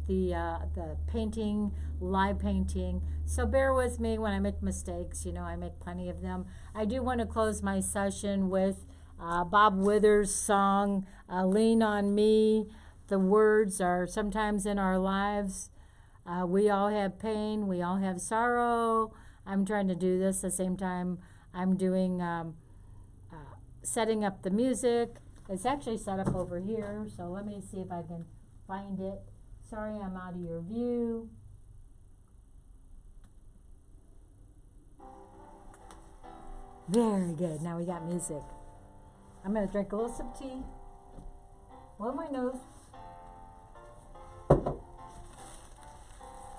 the painting, live painting. So bear with me when I make mistakes. You know, I make plenty of them. I do want to close my session with Bob Withers' song, Lean on Me. The words are sometimes in our lives. We all have pain. We all have sorrow. I'm trying to do this at the same time I'm doing setting up the music. It's actually set up over here, so let me see if I can find it. Sorry, I'm out of your view. Very good. Now we got music. I'm going to drink a little sip of tea. Blow my nose.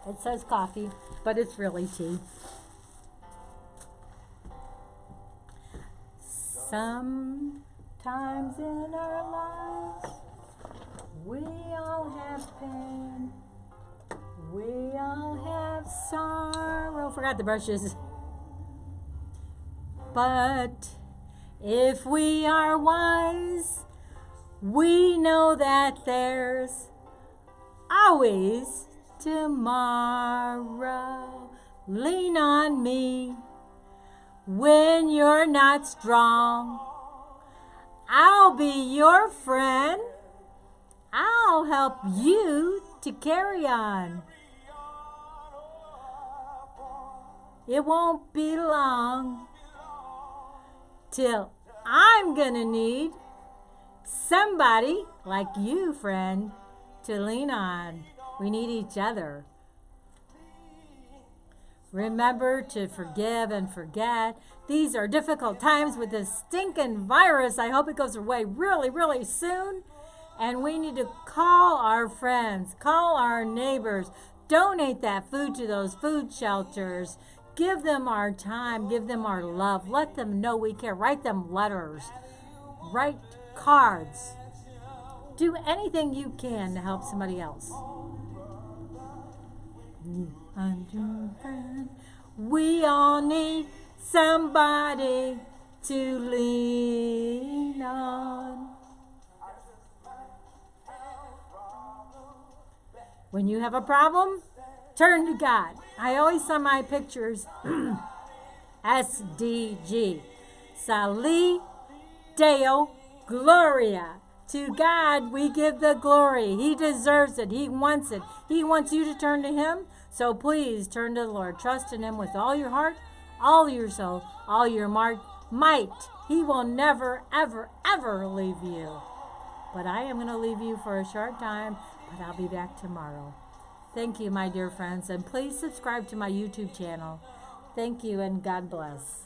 It says coffee, but it's really tea. Sometimes in our lives, we all have pain. We all have sorrow. Forgot the brushes. But if we are wise, we know that there's always tomorrow. Lean on me when you're not strong. I'll be your friend. I'll help you to carry on. It won't be long till I'm gonna need somebody like you, friend, to lean on. We need each other. Remember to forgive and forget. These are difficult times with this stinking virus. I hope it goes away really, really soon. And we need to call our friends, call our neighbors, donate that food to those food shelters. Give them our time, give them our love. Let them know we care. Write them letters, write cards. Do anything you can to help somebody else. We all need somebody to lean on. When you have a problem, turn to God. I always send my pictures SDG. Soli Deo Gloria. To God we give the glory. He deserves it. He wants it. He wants you to turn to Him. So please turn to the Lord. Trust in Him with all your heart, all your soul, all your might. He will never, ever, ever leave you. But I am going to leave you for a short time, but I'll be back tomorrow. Thank you, my dear friends, and please subscribe to my YouTube channel. Thank you, and God bless.